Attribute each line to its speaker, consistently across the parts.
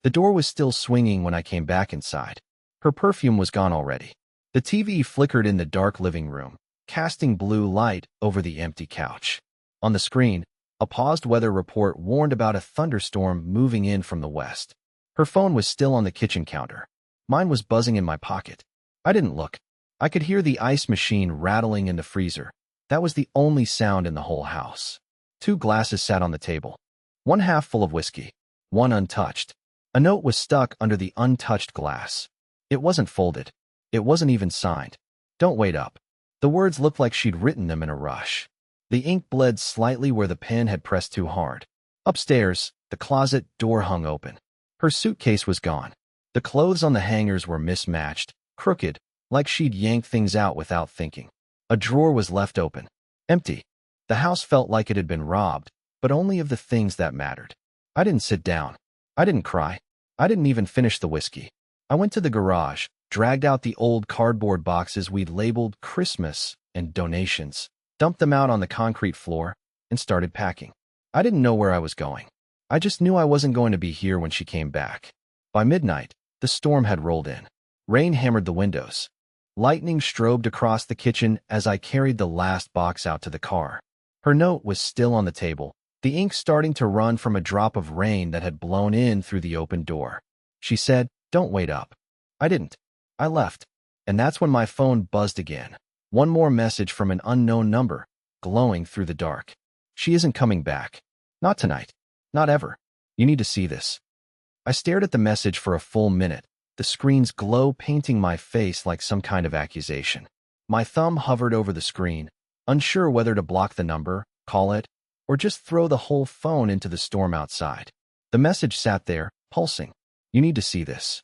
Speaker 1: The door was still swinging when I came back inside. Her perfume was gone already. The TV flickered in the dark living room, casting blue light over the empty couch. On the screen, a paused weather report warned about a thunderstorm moving in from the west. Her phone was still on the kitchen counter. Mine was buzzing in my pocket. I didn't look. I could hear the ice machine rattling in the freezer. That was the only sound in the whole house. 2 glasses sat on the table, one half full of whiskey, one untouched. A note was stuck under the untouched glass. It wasn't folded. It wasn't even signed. "Don't wait up." The words looked like she'd written them in a rush. The ink bled slightly where the pen had pressed too hard. Upstairs, the closet door hung open. Her suitcase was gone. The clothes on the hangers were mismatched, crooked, like she'd yanked things out without thinking. A drawer was left open, empty. The house felt like it had been robbed, but only of the things that mattered. I didn't sit down. I didn't cry. I didn't even finish the whiskey. I went to the garage, dragged out the old cardboard boxes we'd labeled Christmas and donations, dumped them out on the concrete floor, and started packing. I didn't know where I was going. I just knew I wasn't going to be here when she came back. By midnight, the storm had rolled in. Rain hammered the windows. Lightning strobed across the kitchen as I carried the last box out to the car. Her note was still on the table, the ink starting to run from a drop of rain that had blown in through the open door. She said, "Don't wait up." I didn't. I left. And that's when my phone buzzed again. One more message from an unknown number, glowing through the dark. "She isn't coming back. Not tonight. Not ever. You need to see this." I stared at the message for a full minute, the screen's glow painting my face like some kind of accusation. My thumb hovered over the screen, unsure whether to block the number, call it, or just throw the whole phone into the storm outside. The message sat there, pulsing. "You need to see this."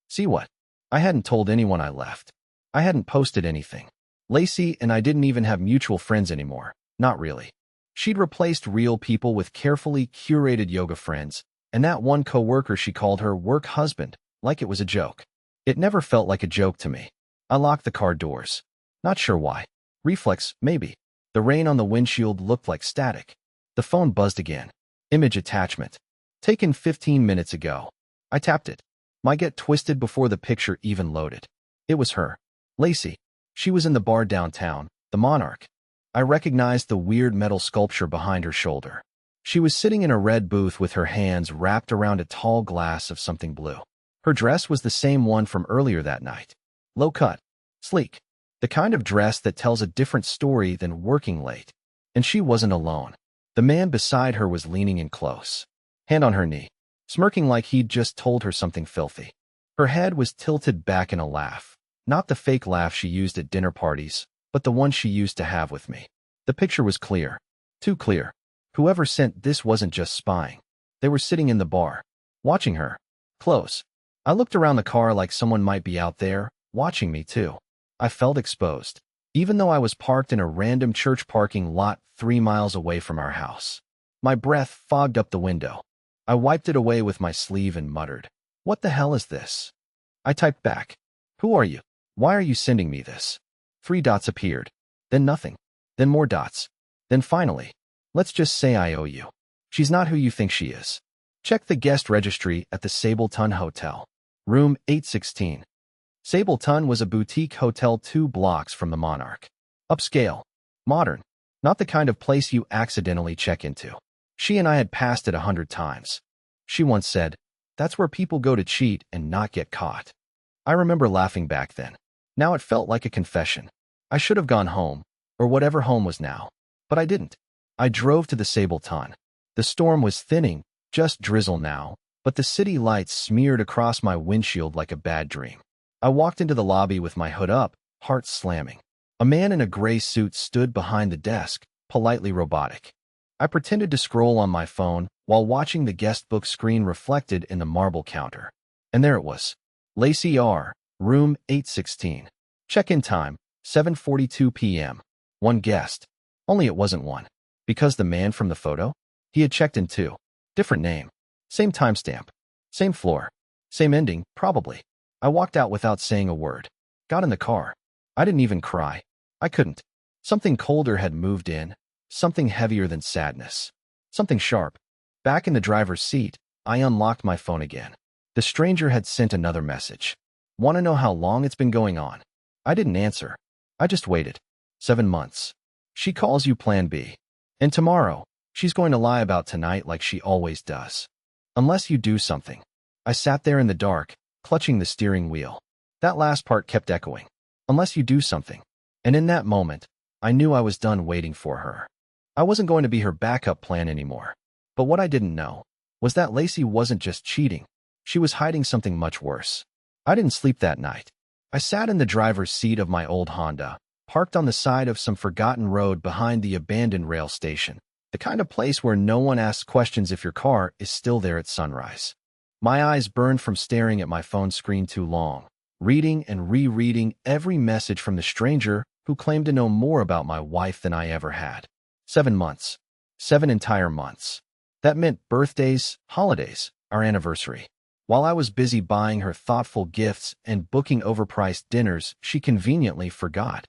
Speaker 1: See what? I hadn't told anyone I left. I hadn't posted anything. Lacey and I didn't even have mutual friends anymore. Not really. She'd replaced real people with carefully curated yoga friends, and that one coworker she called her work husband, like it was a joke. It never felt like a joke to me. I locked the car doors. Not sure why. Reflex, maybe. The rain on the windshield looked like static. The phone buzzed again. Image attachment. Taken 15 minutes ago. I tapped it. My get twisted before the picture even loaded. It was her. Lacey. She was in the bar downtown, the Monarch. I recognized the weird metal sculpture behind her shoulder. She was sitting in a red booth with her hands wrapped around a tall glass of something blue. Her dress was the same one from earlier that night. Low cut. Sleek. The kind of dress that tells a different story than working late. And she wasn't alone. The man beside her was leaning in close, hand on her knee, smirking like he'd just told her something filthy. Her head was tilted back in a laugh, not the fake laugh she used at dinner parties, but the one she used to have with me. The picture was clear. Too clear. Whoever sent this wasn't just spying. They were sitting in the bar, watching her. Close. I looked around the car like someone might be out there, watching me too. I felt exposed, even though I was parked in a random church parking lot 3 miles away from our house. My breath fogged up the window. I wiped it away with my sleeve and muttered, "What the hell is this?" I typed back, "Who are you? Why are you sending me this?" 3 dots appeared. Then nothing. Then more dots. Then finally, "Let's just say I owe you. She's not who you think she is. Check the guest registry at the Sableton Hotel. Room 816. Sableton was a boutique hotel 2 blocks from the Monarch. Upscale. Modern. Not the kind of place you accidentally check into. She and I had passed it 100 times. She once said, "That's where people go to cheat and not get caught." I remember laughing back then. Now it felt like a confession. I should have gone home, or whatever home was now. But I didn't. I drove to the Sableton. The storm was thinning, just drizzle now, but the city lights smeared across my windshield like a bad dream. I walked into the lobby with my hood up, heart slamming. A man in a gray suit stood behind the desk, politely robotic. I pretended to scroll on my phone while watching the guest book screen reflected in the marble counter. And there it was. Lacey R., room 816. Check-in time, 7:42 p.m. One guest. Only it wasn't one. Because the man from the photo? He had checked in too. Different name. Same timestamp. Same floor. Same ending, probably. I walked out without saying a word. Got in the car. I didn't even cry. I couldn't. Something colder had moved in. Something heavier than sadness. Something sharp. Back in the driver's seat, I unlocked my phone again. The stranger had sent another message. Want to know how long it's been going on? I didn't answer. I just waited. 7 months. She calls you Plan B. And tomorrow, she's going to lie about tonight like she always does. Unless you do something. I sat there in the dark, clutching the steering wheel. That last part kept echoing. Unless you do something. And in that moment, I knew I was done waiting for her. I wasn't going to be her backup plan anymore. But what I didn't know was that Lacey wasn't just cheating. She was hiding something much worse. I didn't sleep that night. I sat in the driver's seat of my old Honda, parked on the side of some forgotten road behind the abandoned rail station, the kind of place where no one asks questions if your car is still there at sunrise. My eyes burned from staring at my phone screen too long, reading and rereading every message from the stranger who claimed to know more about my wife than I ever had. 7 months. 7 entire months. That meant birthdays, holidays, our anniversary. While I was busy buying her thoughtful gifts and booking overpriced dinners, she conveniently forgot.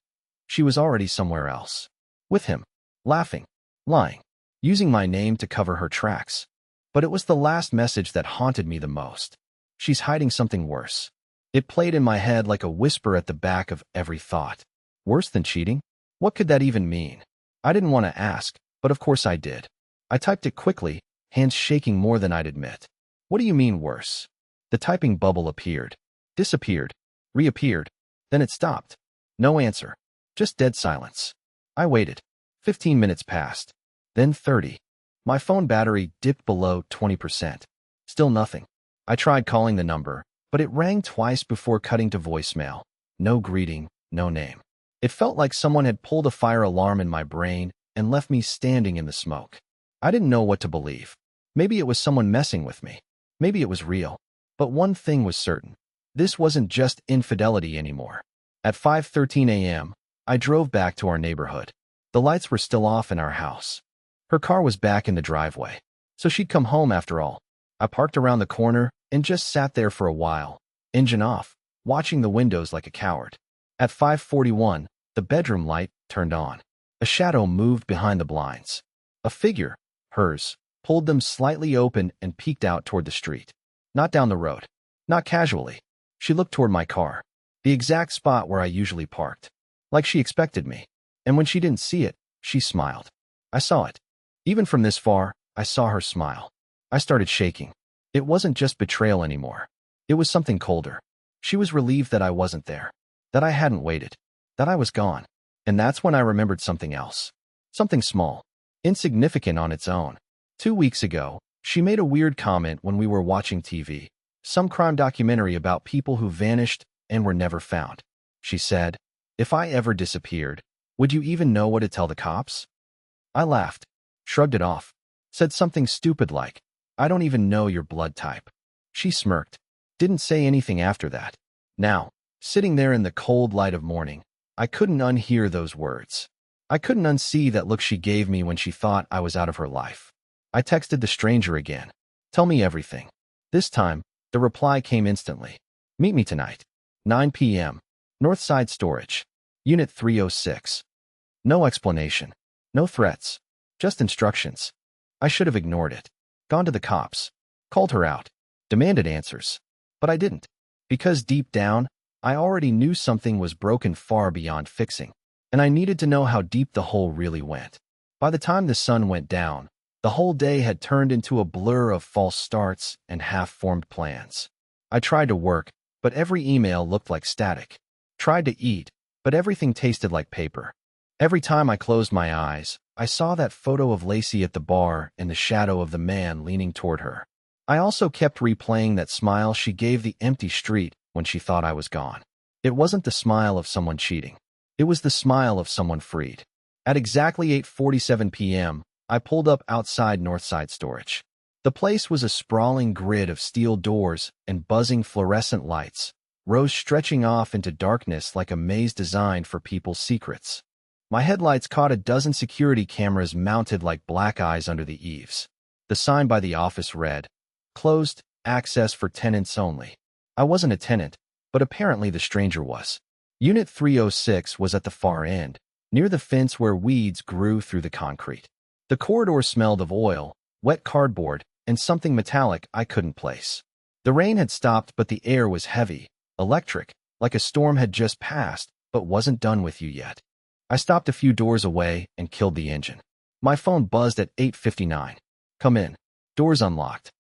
Speaker 1: She was already somewhere else. With him. Laughing. Lying. Using my name to cover her tracks. But it was the last message that haunted me the most. She's hiding something worse. It played in my head like a whisper at the back of every thought. Worse than cheating? What could that even mean? I didn't want to ask, but of course I did. I typed it quickly, hands shaking more than I'd admit. What do you mean worse? The typing bubble appeared, disappeared, reappeared. Then it stopped. No answer. Just dead silence. I waited. 15 minutes passed. Then 30. My phone battery dipped below 20%. Still nothing. I tried calling the number, but it rang twice before cutting to voicemail. No greeting, no name. It felt like someone had pulled a fire alarm in my brain and left me standing in the smoke. I didn't know what to believe. Maybe it was someone messing with me. Maybe it was real. But one thing was certain. This wasn't just infidelity anymore. At 5:13 a.m., I drove back to our neighborhood. The lights were still off in our house. Her car was back in the driveway, so she'd come home after all. I parked around the corner and just sat there for a while, engine off, watching the windows like a coward. At 5:41, the bedroom light turned on. A shadow moved behind the blinds. A figure, hers, pulled them slightly open and peeked out toward the street. Not down the road. Not casually. She looked toward my car, the exact spot where I usually parked. Like she expected me. And when she didn't see it, she smiled. I saw it. Even from this far, I saw her smile. I started shaking. It wasn't just betrayal anymore. It was something colder. She was relieved that I wasn't there, that I hadn't waited, that I was gone. And that's when I remembered something else. Something small, insignificant on its own. 2 weeks ago, she made a weird comment when we were watching TV, some crime documentary about people who vanished and were never found. She said, "If I ever disappeared, would you even know what to tell the cops?" I laughed, shrugged it off, said something stupid like, "I don't even know your blood type." She smirked, didn't say anything after that. Now, sitting there in the cold light of morning, I couldn't unhear those words. I couldn't unsee that look she gave me when she thought I was out of her life. I texted the stranger again. "Tell me everything." This time, the reply came instantly. "Meet me tonight. 9 p.m. Northside Storage. Unit 306. No explanation. No threats. Just instructions. I should have ignored it. Gone to the cops. Called her out. Demanded answers. But I didn't. Because deep down, I already knew something was broken far beyond fixing. And I needed to know how deep the hole really went. By the time the sun went down, the whole day had turned into a blur of false starts and half-formed plans. I tried to work, but every email looked like static. Tried to eat, but everything tasted like paper. Every time I closed my eyes, I saw that photo of Lacey at the bar and the shadow of the man leaning toward her. I also kept replaying that smile she gave the empty street when she thought I was gone. It wasn't the smile of someone cheating. It was the smile of someone freed. At exactly 8:47 p.m., I pulled up outside Northside Storage. The place was a sprawling grid of steel doors and buzzing fluorescent lights, rows stretching off into darkness like a maze designed for people's secrets. My headlights caught a dozen security cameras mounted like black eyes under the eaves. The sign by the office read, "Closed, access for tenants only." I wasn't a tenant, but apparently the stranger was. Unit 306 was at the far end, near the fence where weeds grew through the concrete. The corridor smelled of oil, wet cardboard, and something metallic I couldn't place. The rain had stopped, but the air was heavy, electric, like a storm had just passed, but wasn't done with you yet. I stopped a few doors away and killed the engine. My phone buzzed at 8:59. Come in. Doors unlocked.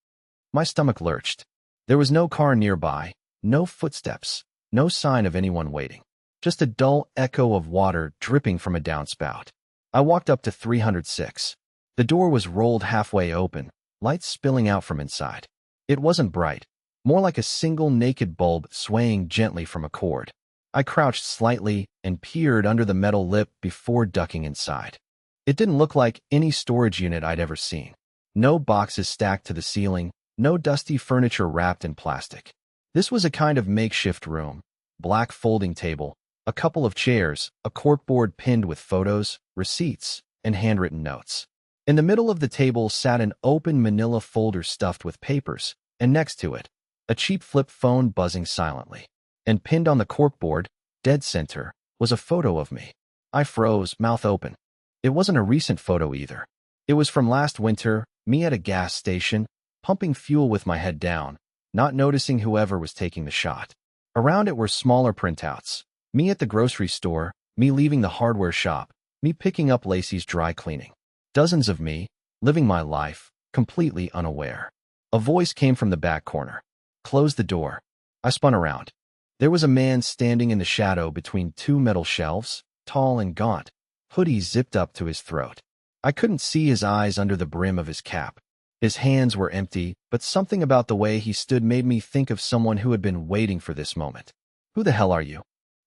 Speaker 1: My stomach lurched. There was no car nearby, no footsteps, no sign of anyone waiting. Just a dull echo of water dripping from a downspout. I walked up to 306. The door was rolled halfway open, lights spilling out from inside. It wasn't bright, more like a single naked bulb swaying gently from a cord. I crouched slightly and peered under the metal lip before ducking inside. It didn't look like any storage unit I'd ever seen. No boxes stacked to the ceiling, no dusty furniture wrapped in plastic. This was a kind of makeshift room. Black folding table, a couple of chairs, a corkboard pinned with photos, receipts, and handwritten notes. In the middle of the table sat an open manila folder stuffed with papers, and next to it, a cheap flip phone buzzing silently. And pinned on the corkboard, dead center, was a photo of me. I froze, mouth open. It wasn't a recent photo either. It was from last winter, me at a gas station, pumping fuel with my head down, not noticing whoever was taking the shot. Around it were smaller printouts. Me at the grocery store, me leaving the hardware shop, me picking up Lacey's dry cleaning. Dozens of me, living my life, completely unaware. A voice came from the back corner. Close the door. I spun around. There was a man standing in the shadow between two metal shelves, tall and gaunt, hoodie zipped up to his throat. I couldn't see his eyes under the brim of his cap. His hands were empty, but something about the way he stood made me think of someone who had been waiting for this moment. Who the hell are you?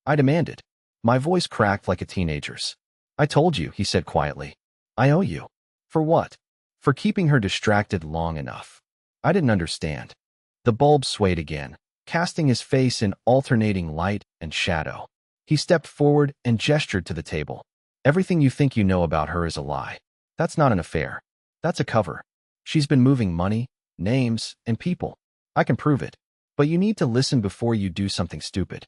Speaker 1: I demanded. My voice cracked like a teenager's. I told you, he said quietly. I owe you. For what? For keeping her distracted long enough. I didn't understand. The bulb swayed again, casting his face in alternating light and shadow. He stepped forward and gestured to the table. Everything you think you know about her is a lie. That's not an affair. That's a cover. She's been moving money, names, and people. I can prove it. But you need to listen before you do something stupid.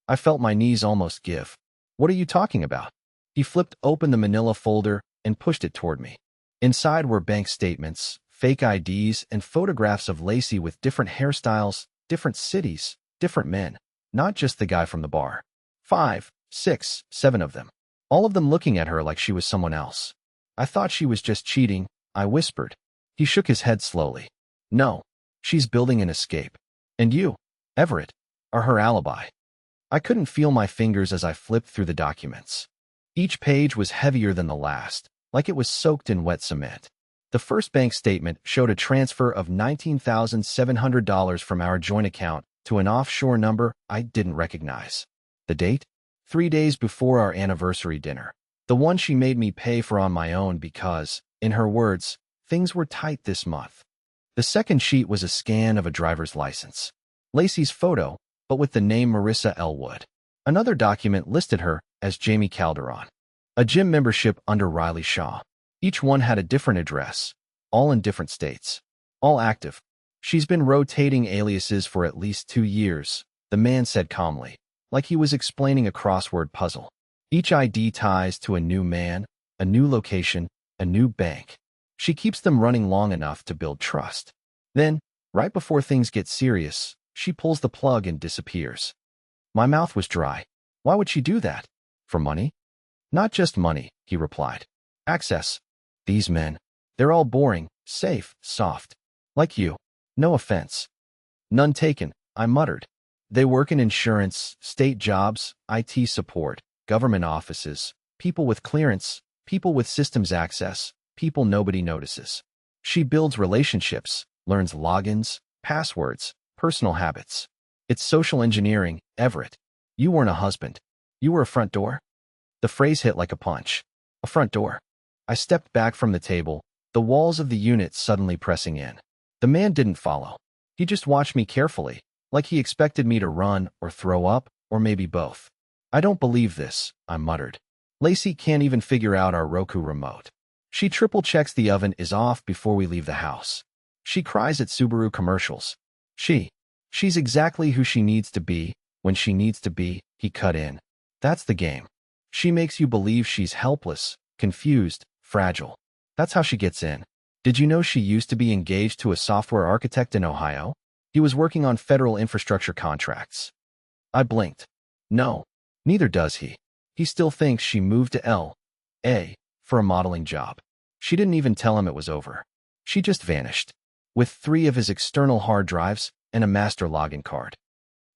Speaker 1: I felt my knees almost give. What are you talking about? He flipped open the manila folder and pushed it toward me. Inside were bank statements, fake IDs, and photographs of Lacey with different hairstyles, different cities, different men. Not just the guy from the bar. 5, 6, 7 of them. All of them looking at her like she was someone else. I thought she was just cheating, I whispered. He shook his head slowly. No, she's building an escape. And you, Everett, are her alibi. I couldn't feel my fingers as I flipped through the documents. Each page was heavier than the last, like it was soaked in wet cement. The first bank statement showed a transfer of $19,700 from our joint account to an offshore number I didn't recognize. The date? 3 days before our anniversary dinner. The one she made me pay for on my own because, in her words, things were tight this month. The second sheet was a scan of a driver's license. Lacey's photo, but with the name Marissa Elwood. Another document listed her as Jamie Calderon. A gym membership under Riley Shaw. Each one had a different address, all in different states. All active. She's been rotating aliases for at least 2 years, the man said calmly, like he was explaining a crossword puzzle. Each ID ties to a new man, a new location, a new bank. She keeps them running long enough to build trust. Then, right before things get serious, she pulls the plug and disappears. My mouth was dry. Why would she do that? For money? Not just money, he replied. Access. These men. They're all boring, safe, soft. Like you. No offense. None taken, I muttered. They work in insurance, state jobs, IT support, government offices, people with clearance, people with systems access, people nobody notices. She builds relationships, learns logins, passwords, personal habits. It's social engineering, Everett. You weren't a husband. You were a front door? The phrase hit like a punch. A front door. I stepped back from the table, the walls of the unit suddenly pressing in. The man didn't follow. He just watched me carefully, like he expected me to run or throw up, or maybe both. I don't believe this, I muttered. Lacey can't even figure out our Roku remote. She triple checks the oven is off before we leave the house. She cries at Subaru commercials. She's exactly who she needs to be, when she needs to be, he cut in. That's the game. She makes you believe she's helpless, confused, fragile. That's how she gets in. Did you know she used to be engaged to a software architect in Ohio? He was working on federal infrastructure contracts. I blinked. No, neither does he. He still thinks she moved to L.A. for a modeling job. She didn't even tell him it was over. She just vanished, with 3 of his external hard drives and a master login card.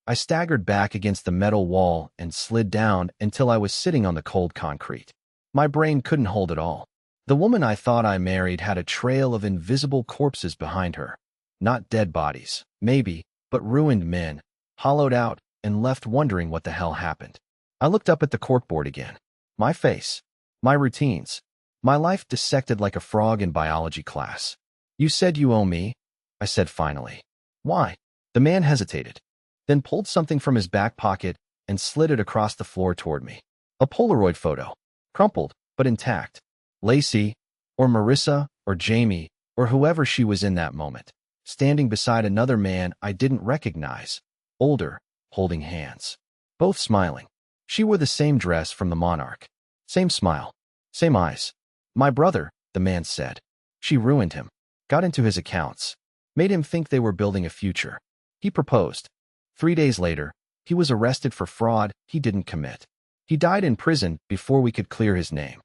Speaker 1: I staggered back against the metal wall and slid down until I was sitting on the cold concrete. My brain couldn't hold it all. The woman I thought I married had a trail of invisible corpses behind her. Not dead bodies, maybe, but ruined men, hollowed out and left wondering what the hell happened. I looked up at the corkboard again. My face, my routines, my life dissected like a frog in biology class. You said you owe me, I said finally. Why? The man hesitated, then pulled something from his back pocket and slid it across the floor toward me. A Polaroid photo, crumpled but intact. Lacey, or Marissa, or Jamie, or whoever she was in that moment, standing beside another man I didn't recognize, older, holding hands. Both smiling. She wore the same dress from the Monarch. Same smile. Same eyes. My brother, the man said. She ruined him. Got into his accounts. Made him think they were building a future. He proposed. 3 days later, he was arrested for fraud he didn't commit. He died in prison before we could clear his name.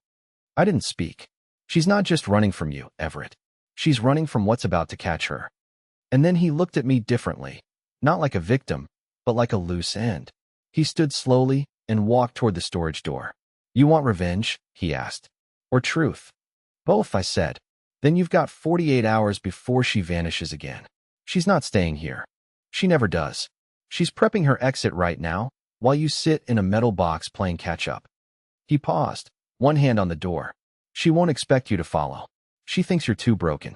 Speaker 1: I didn't speak. She's not just running from you, Everett. She's running from what's about to catch her. And then he looked at me differently. Not like a victim, but like a loose end. He stood slowly and walked toward the storage door. You want revenge? He asked. Or truth? Both, I said. Then you've got 48 hours before she vanishes again. She's not staying here. She never does. She's prepping her exit right now, while you sit in a metal box playing catch-up. He paused, one hand on the door. She won't expect you to follow. She thinks you're too broken.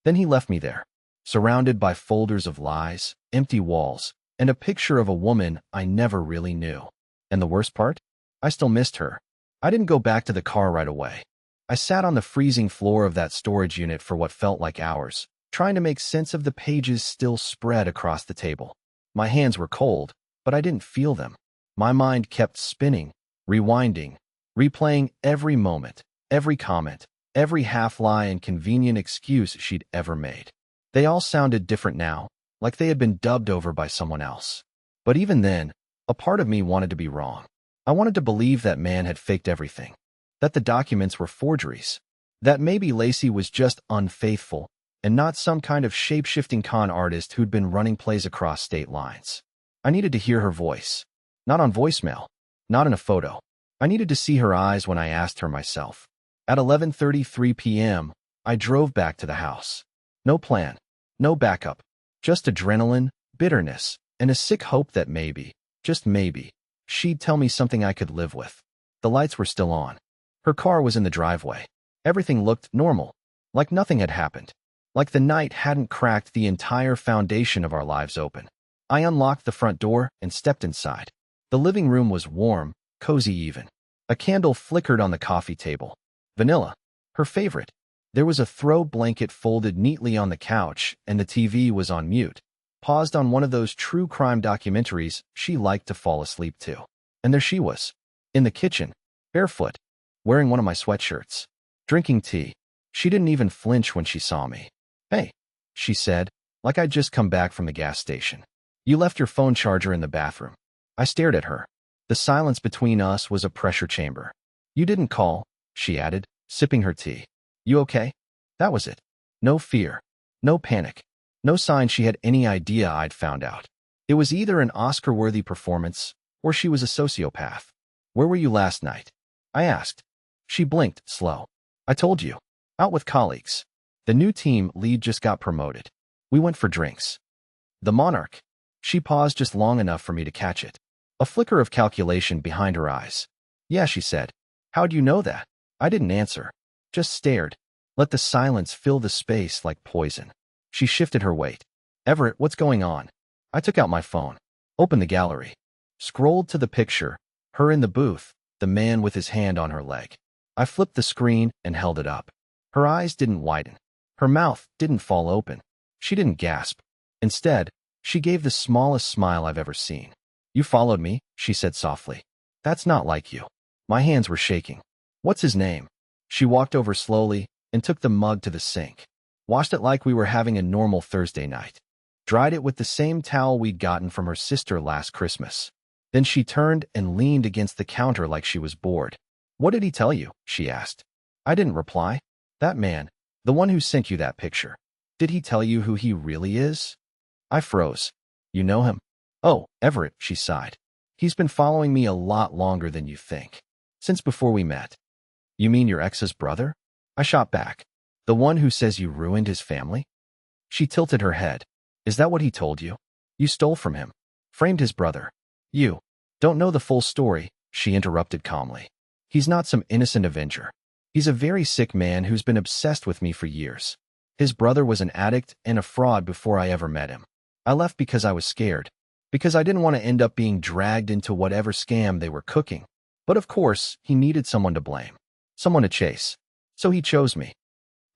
Speaker 1: Then he left me there, surrounded by folders of lies, empty walls, and a picture of a woman I never really knew. And the worst part? I still missed her. I didn't go back to the car right away. I sat on the freezing floor of that storage unit for what felt like hours, trying to make sense of the pages still spread across the table. My hands were cold, but I didn't feel them. My mind kept spinning, rewinding, replaying every moment, every comment, every half-lie and convenient excuse she'd ever made. They all sounded different now, like they had been dubbed over by someone else. But even then, a part of me wanted to be wrong. I wanted to believe that man had faked everything, that the documents were forgeries, that maybe Lacey was just unfaithful and not some kind of shape-shifting con artist who'd been running plays across state lines. I needed to hear her voice, not on voicemail, not in a photo. I needed to see her eyes when I asked her myself. At 11:33 p.m., I drove back to the house. No plan, no backup, just adrenaline, bitterness, and a sick hope that maybe, just maybe, she'd tell me something I could live with. The lights were still on. Her car was in the driveway. Everything looked normal, like nothing had happened, like the night hadn't cracked the entire foundation of our lives open. I unlocked the front door and stepped inside. The living room was warm, cozy even. A candle flickered on the coffee table. Vanilla, her favorite. There was a throw blanket folded neatly on the couch, and the TV was on mute, paused on one of those true crime documentaries she liked to fall asleep to. And there she was, in the kitchen, barefoot, wearing one of my sweatshirts, drinking tea. She didn't even flinch when she saw me. Hey, she said, like I'd just come back from the gas station. You left your phone charger in the bathroom. I stared at her. The silence between us was a pressure chamber. You didn't call, she added, sipping her tea. You okay? That was it. No fear. No panic. No sign she had any idea I'd found out. It was either an Oscar-worthy performance, or she was a sociopath. Where were you last night? I asked. She blinked, slow. I told you. Out with colleagues. The new team lead just got promoted. We went for drinks. The Monarch. She paused just long enough for me to catch it. A flicker of calculation behind her eyes. Yeah, she said. How'd you know that? I didn't answer. Just stared. Let the silence fill the space like poison. She shifted her weight. Everett, what's going on? I took out my phone. Opened the gallery. Scrolled to the picture. Her in the booth. The man with his hand on her leg. I flipped the screen and held it up. Her eyes didn't widen. Her mouth didn't fall open. She didn't gasp. Instead, she gave the smallest smile I've ever seen. You followed me, she said softly. That's not like you. My hands were shaking. What's his name? She walked over slowly and took the mug to the sink. Washed it like we were having a normal Thursday night. dried it with the same towel we'd gotten from her sister last Christmas. Then she turned and leaned against the counter like she was bored. "What did he tell you?" she asked. I didn't reply. "That man, the one who sent you that picture. Did he tell you who he really is?" I froze. "You know him?" "Oh, Everett," she sighed. "He's been following me a lot longer than you think. Since before we met." "You mean your ex's brother?" I shot back. "The one who says you ruined his family?" She tilted her head. "Is that what he told you? You stole from him, framed his brother. You don't know the full story," she interrupted calmly. "He's not some innocent avenger. He's a very sick man who's been obsessed with me for years. His brother was an addict and a fraud before I ever met him. I left because I was scared, because I didn't want to end up being dragged into whatever scam they were cooking. But of course, he needed someone to blame, someone to chase. So he chose me."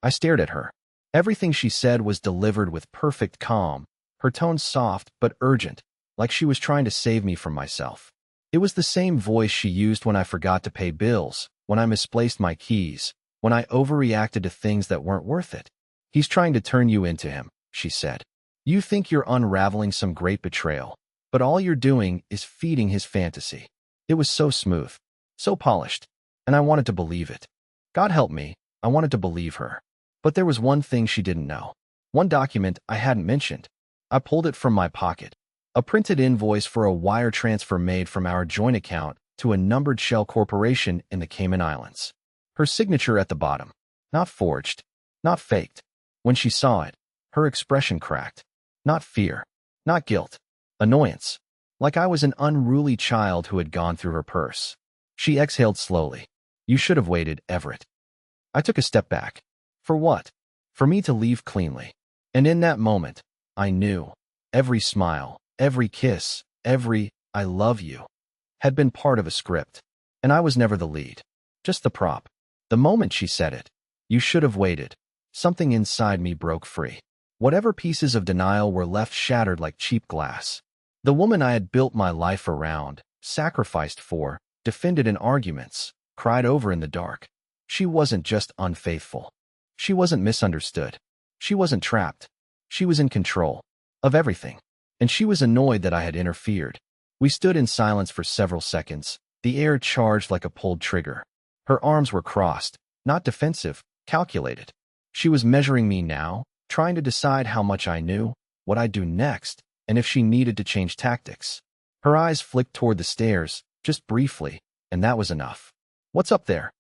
Speaker 1: I stared at her. Everything she said was delivered with perfect calm, her tone soft but urgent, like she was trying to save me from myself. It was the same voice she used when I forgot to pay bills, when I misplaced my keys, when I overreacted to things that weren't worth it. "He's trying to turn you into him," she said. "You think you're unraveling some great betrayal, but all you're doing is feeding his fantasy." It was so smooth, so polished, and I wanted to believe it. God help me, I wanted to believe her. But there was one thing she didn't know. One document I hadn't mentioned. I pulled it from my pocket. A printed invoice for a wire transfer made from our joint account to a numbered shell corporation in the Cayman Islands. Her signature at the bottom. Not forged, not faked. When she saw it, her expression cracked. Not fear, not guilt, annoyance. Like I was an unruly child who had gone through her purse. She exhaled slowly. "You should have waited, Everett." I took a step back. For what? For me to leave cleanly. And in that moment, I knew. Every smile, every kiss, every "I love you" had been part of a script. And I was never the lead. Just the prop. The moment she said it, "You should have waited," something inside me broke free. Whatever pieces of denial were left shattered like cheap glass. The woman I had built my life around, sacrificed for, defended in arguments, cried over in the dark. She wasn't just unfaithful. She wasn't misunderstood. She wasn't trapped. She was in control of everything. And she was annoyed that I had interfered. We stood in silence for several seconds, the air charged like a pulled trigger. Her arms were crossed, not defensive, calculated. She was measuring me now, trying to decide how much I knew, what I'd do next, and if she needed to change tactics. Her eyes flicked toward the stairs, just briefly, and that was enough. "What's up there?"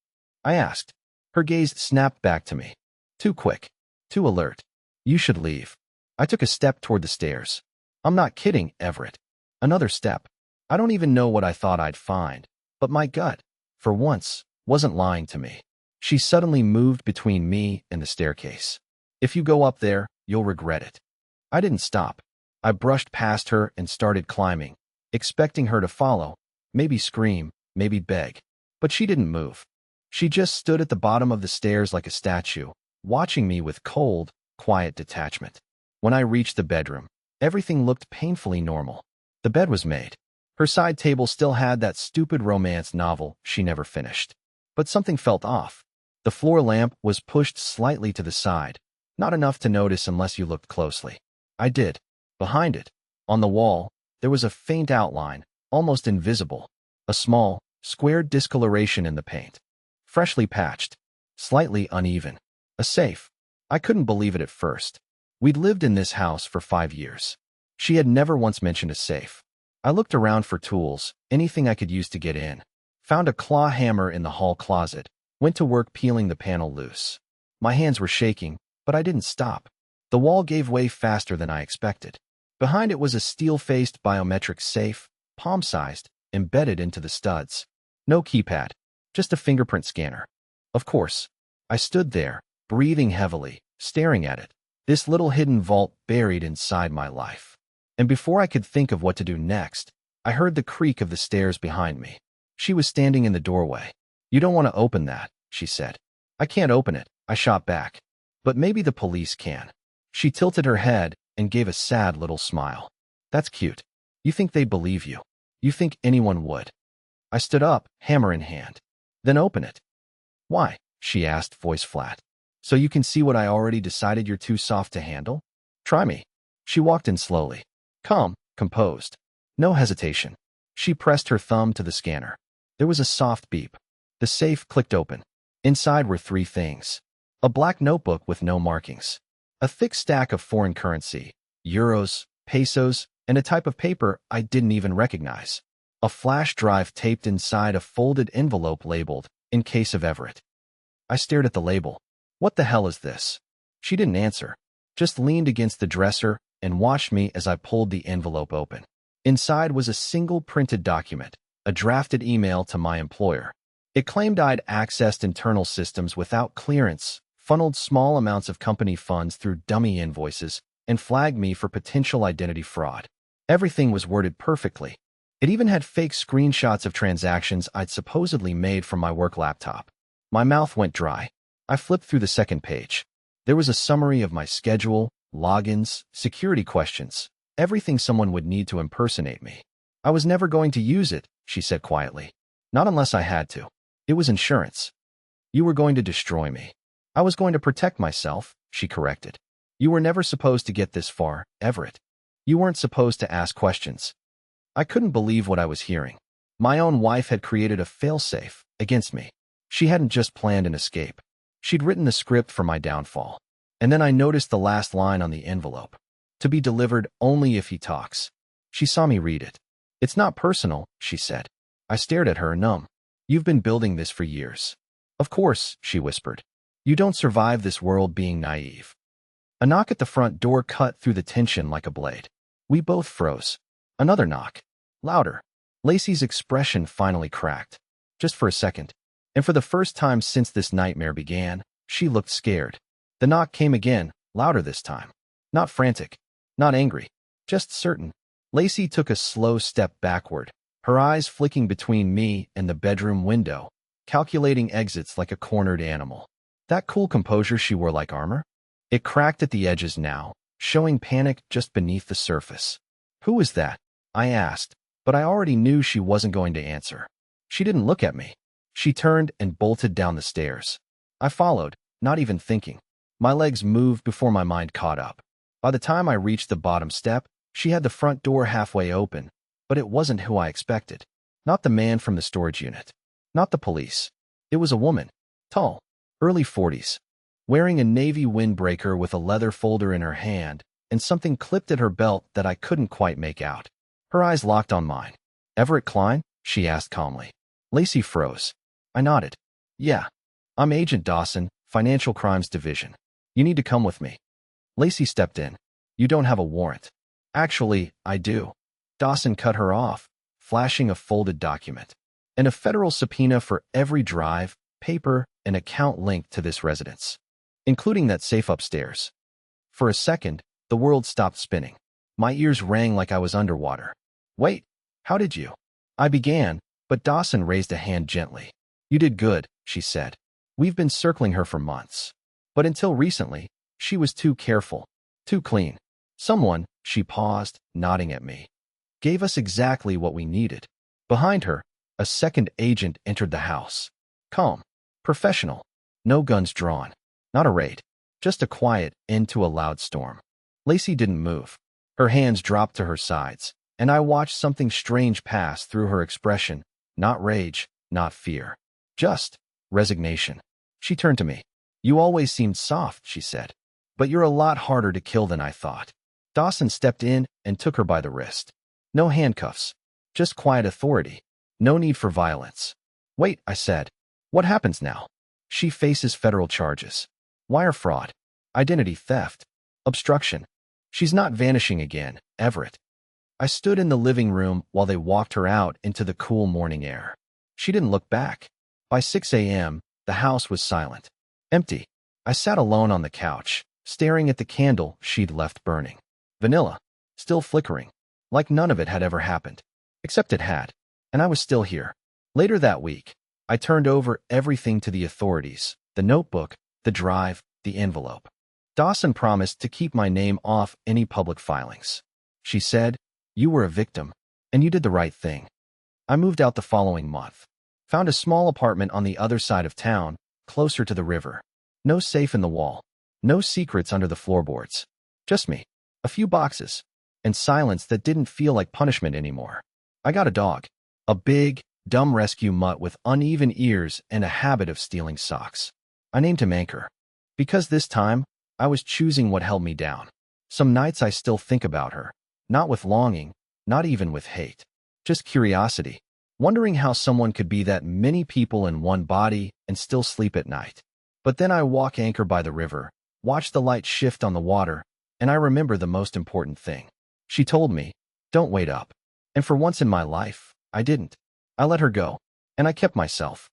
Speaker 1: I asked. Her gaze snapped back to me. Too quick, too alert. "You should leave." I took a step toward the stairs. "I'm not kidding, Everett." Another step. I don't even know what I thought I'd find, but my gut, for once, wasn't lying to me. She suddenly moved between me and the staircase. "If you go up there, you'll regret it." I didn't stop. I brushed past her and started climbing, expecting her to follow, maybe scream, maybe beg. But she didn't move. She just stood at the bottom of the stairs like a statue, watching me with cold, quiet detachment. When I reached the bedroom, everything looked painfully normal. The bed was made. Her side table still had that stupid romance novel she never finished. But something felt off. The floor lamp was pushed slightly to the side, not enough to notice unless you looked closely. I did. Behind it, on the wall, there was a faint outline, almost invisible. A small, square discoloration in the paint. Freshly patched. Slightly uneven. A safe. I couldn't believe it at first. We'd lived in this house for 5 years. She had never once mentioned a safe. I looked around for tools, anything I could use to get in. Found a claw hammer in the hall closet. Went to work peeling the panel loose. My hands were shaking, but I didn't stop. The wall gave way faster than I expected. Behind it was a steel-faced biometric safe, palm-sized, embedded into the studs. No keypad, just a fingerprint scanner. Of course, I stood there, breathing heavily, staring at it. This little hidden vault buried inside my life. And before I could think of what to do next, I heard the creak of the stairs behind me. She was standing in the doorway. "You don't want to open that," she said. "I can't open it," I shot back. "But maybe the police can." She tilted her head and gave a sad little smile. "That's cute. You think they'd believe you. You think anyone would." I stood up, hammer in hand. "Then open it." "Why?" she asked, voice flat. "So you can see what I already decided you're too soft to handle? Try me." She walked in slowly. Calm, composed. No hesitation. She pressed her thumb to the scanner. There was a soft beep. The safe clicked open. Inside were three things. A black notebook with no markings. A thick stack of foreign currency, euros, pesos, and a type of paper I didn't even recognize. A flash drive taped inside a folded envelope labeled, "In case of Everett." I stared at the label. What the hell is this? She didn't answer, just leaned against the dresser and watched me as I pulled the envelope open. Inside was a single printed document, a drafted email to my employer. It claimed I'd accessed internal systems without clearance, funneled small amounts of company funds through dummy invoices, and flagged me for potential identity fraud. Everything was worded perfectly. It even had fake screenshots of transactions I'd supposedly made from my work laptop. My mouth went dry. I flipped through the second page. There was a summary of my schedule, logins, security questions, everything someone would need to impersonate me. I was never going to use it, she said quietly. Not unless I had to. It was insurance. You were going to destroy me. I was going to protect myself, she corrected. You were never supposed to get this far, Everett. You weren't supposed to ask questions. I couldn't believe what I was hearing. My own wife had created a failsafe against me. She hadn't just planned an escape. She'd written the script for my downfall. And then I noticed the last line on the envelope. To be delivered only if he talks. She saw me read it. It's not personal, she said. I stared at her, numb. You've been building this for years. Of course, she whispered. You don't survive this world being naive. A knock at the front door cut through the tension like a blade. We both froze. Another knock. Louder. Lacey's expression finally cracked. Just for a second. And for the first time since this nightmare began, she looked scared. The knock came again, louder this time. Not frantic. Not angry. Just certain. Lacey took a slow step backward, her eyes flicking between me and the bedroom window, calculating exits like a cornered animal. That cool composure she wore like armor? It cracked at the edges now, showing panic just beneath the surface. Who was that? I asked, but I already knew she wasn't going to answer. She didn't look at me. She turned and bolted down the stairs. I followed, not even thinking. My legs moved before my mind caught up. By the time I reached the bottom step, she had the front door halfway open, but it wasn't who I expected. Not the man from the storage unit. Not the police. It was a woman. Tall. Early 40s. Wearing a navy windbreaker with a leather folder in her hand and something clipped at her belt that I couldn't quite make out. Her eyes locked on mine. Everett Klein? She asked calmly. Lacey froze. I nodded. Yeah. I'm Agent Dawson, Financial Crimes Division. You need to come with me. Lacey stepped in. You don't have a warrant. Actually, I do. Dawson cut her off, flashing a folded document. And a federal subpoena for every drive, paper, and account linked to this residence, including that safe upstairs. For a second, the world stopped spinning. My ears rang like I was underwater. Wait, how did you? I began, but Dawson raised a hand gently. You did good, she said. We've been circling her for months. But until recently, she was too careful, too clean. Someone, she paused, nodding at me, gave us exactly what we needed. Behind her, a second agent entered the house. Calm, professional, no guns drawn. Not a raid, just a quiet end to a loud storm. Lacey didn't move. Her hands dropped to her sides, and I watched something strange pass through her expression. Not rage, not fear. Just resignation. She turned to me. You always seemed soft, she said. But you're a lot harder to kill than I thought. Dawson stepped in and took her by the wrist. No handcuffs. Just quiet authority. No need for violence. Wait, I said. What happens now? She faces federal charges. Wire fraud. Identity theft. Obstruction. She's not vanishing again, Everett. I stood in the living room while they walked her out into the cool morning air. She didn't look back. By 6 a.m., the house was silent. Empty. I sat alone on the couch, staring at the candle she'd left burning. Vanilla. Still flickering. Like none of it had ever happened. Except it had. And I was still here. Later that week, I turned over everything to the authorities. The notebook, the drive, the envelope. Dawson promised to keep my name off any public filings. She said, you were a victim, and you did the right thing. I moved out the following month. Found a small apartment on the other side of town, closer to the river. No safe in the wall. No secrets under the floorboards. Just me. a few boxes, and silence that didn't feel like punishment anymore. I got a dog, a big, dumb rescue mutt with uneven ears and a habit of stealing socks. I named him Anchor, because this time, I was choosing what held me down. Some nights I still think about her, not with longing, not even with hate, just curiosity, wondering how someone could be that many people in one body and still sleep at night. But then I walk Anchor by the river, watch the light shift on the water, and I remember the most important thing. She told me, "Don't wait up." And for once in my life, I didn't. I let her go, and I kept myself.